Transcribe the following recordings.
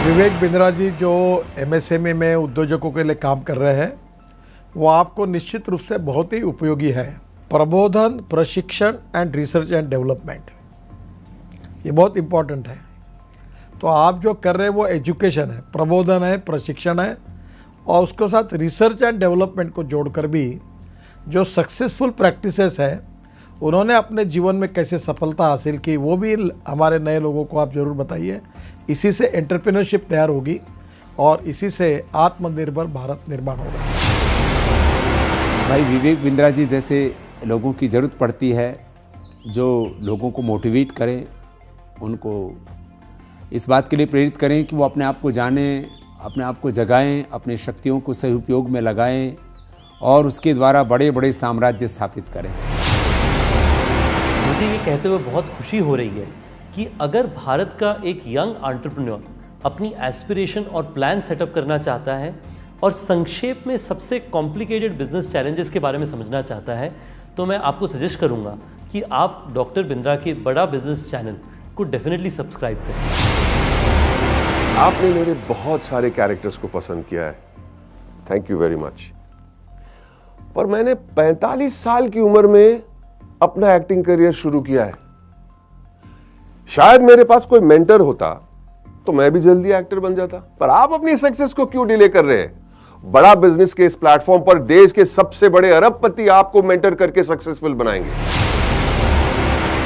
विवेक बिंद्रा जी जो एमएसएमई में उद्योजकों के लिए काम कर रहे हैं वो आपको निश्चित रूप से बहुत ही उपयोगी है। प्रबोधन, प्रशिक्षण एंड रिसर्च एंड डेवलपमेंट, ये बहुत इम्पोर्टेंट है। तो आप जो कर रहे हैं वो एजुकेशन है, प्रबोधन है, प्रशिक्षण है और उसके साथ रिसर्च एंड डेवलपमेंट को जोड़कर भी जो सक्सेसफुल प्रैक्टिसेस है उन्होंने अपने जीवन में कैसे सफलता हासिल की वो भी हमारे नए लोगों को आप ज़रूर बताइए। इसी से एंटरप्रेन्योरशिप तैयार होगी और इसी से आत्मनिर्भर भारत निर्माण होगा। भाई विवेक बिंद्रा जी जैसे लोगों की ज़रूरत पड़ती है, जो लोगों को मोटिवेट करें, उनको इस बात के लिए प्रेरित करें कि वो अपने आप को जानें, अपने आप को जगाएं, अपनी शक्तियों को सही उपयोग में लगाएं और उसके द्वारा बड़े बड़े साम्राज्य स्थापित करें। मुझे ये कहते हुए बहुत खुशी हो रही है कि अगर भारत का एक यंग एंटरप्रेन्योर अपनी एस्पिरेशन और प्लान सेटअप करना चाहता है और संक्षेप में सबसे कॉम्प्लिकेटेड बिजनेस चैलेंजेस के बारे में समझना चाहता है, तो मैं आपको सजेस्ट करूंगा कि आप डॉक्टर बिंद्रा के बड़ा बिजनेस चैनल को डेफिनेटली सब्सक्राइब करें। आपने मेरे बहुत सारे कैरेक्टर्स को पसंद किया है, थैंक यू वेरी मच। पर मैंने 45 साल की उम्र में अपना एक्टिंग करियर शुरू किया है। शायद मेरे पास कोई मेंटर होता तो मैं भी जल्दी एक्टर बन जाता। पर आप अपनी सक्सेस को क्यों डिले कर रहे हैं? बड़ा बिजनेस के इस प्लेटफॉर्म पर देश के सबसे बड़े अरबपति आपको मेंटर करके सक्सेसफुल बनाएंगे।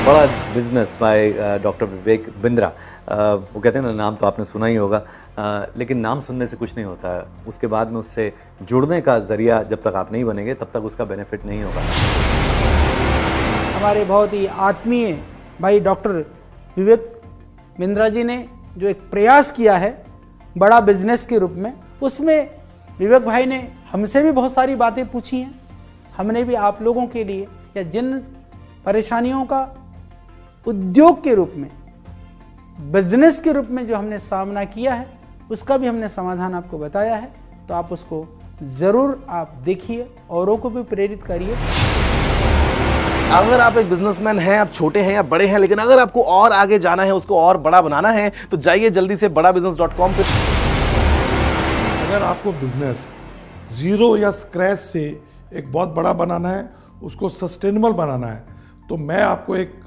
बड़ा business by doctor Vivek Bindra. वो कहते हैं ना, नाम तो आपने सुना ही होगा, लेकिन नाम सुनने से कुछ नहीं होता है। उसके बाद में उससे जुड़ने का जरिया जब तक आप नहीं बनेंगे तब तक उसका बेनिफिट नहीं होगा। हमारे बहुत ही आत्मीय भाई डॉक्टर विवेक बिंद्रा जी ने जो एक प्रयास किया है बड़ा बिजनेस के रूप में, उसमें विवेक भाई ने हमसे भी बहुत सारी बातें पूछी हैं। हमने भी आप लोगों के लिए या जिन परेशानियों का उद्योग के रूप में, बिजनेस के रूप में जो हमने सामना किया है, उसका भी हमने समाधान आपको बताया है। तो आप उसको ज़रूर आप देखिए, औरों को भी प्रेरित करिए। अगर आप एक बिजनेसमैन हैं, आप छोटे हैं या बड़े हैं, लेकिन अगर आपको और आगे जाना है, उसको और बड़ा बनाना है, तो जाइए जल्दी से badabusiness.com पे। अगर आपको बिजनेस जीरो या स्क्रैच से एक बहुत बड़ा बनाना है, उसको सस्टेनेबल बनाना है, तो मैं आपको एक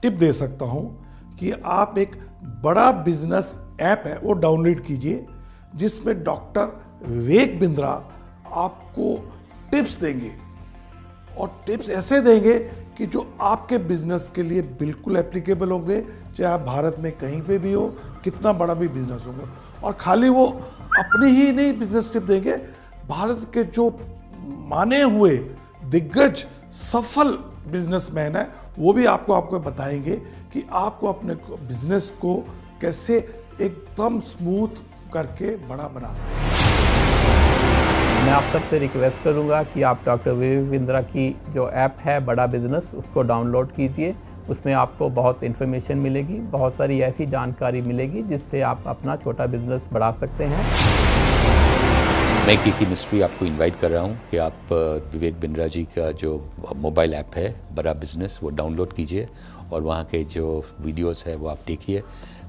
टिप दे सकता हूं कि आप एक बड़ा बिजनेस ऐप है वो डाउनलोड कीजिए, जिसमें डॉक्टर विवेक बिंद्रा आपको टिप्स देंगे और टिप्स ऐसे देंगे कि जो आपके बिजनेस के लिए बिल्कुल एप्लीकेबल होंगे, चाहे आप भारत में कहीं पे भी हो, कितना बड़ा भी बिजनेस होगा। और खाली वो अपनी ही नहीं बिजनेस टिप देंगे, भारत के जो माने हुए दिग्गज सफल बिजनेसमैन है वो भी आपको बताएंगे कि आपको अपने बिजनेस को कैसे एकदम स्मूथ करके बड़ा बना सकते। मैं आप सबसे रिक्वेस्ट करूंगा कि आप डॉक्टर विवेक बिंद्रा की जो ऐप है बड़ा बिजनेस, उसको डाउनलोड कीजिए। उसमें आपको बहुत इन्फॉर्मेशन मिलेगी, बहुत सारी ऐसी जानकारी मिलेगी जिससे आप अपना छोटा बिजनेस बढ़ा सकते हैं। मैं की मिस्ट्री आपको इनवाइट कर रहा हूं कि आप विवेक बिंद्रा जी का जो मोबाइल ऐप है बड़ा बिजनेस, वो डाउनलोड कीजिए और वहाँ के जो वीडियोस है वो आप देखिए।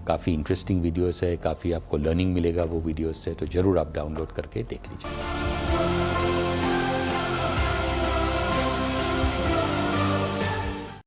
काफ़ी इंटरेस्टिंग वीडियोस है, काफ़ी आपको लर्निंग मिलेगा वो वीडियोस से, तो ज़रूर आप डाउनलोड करके देख लीजिए।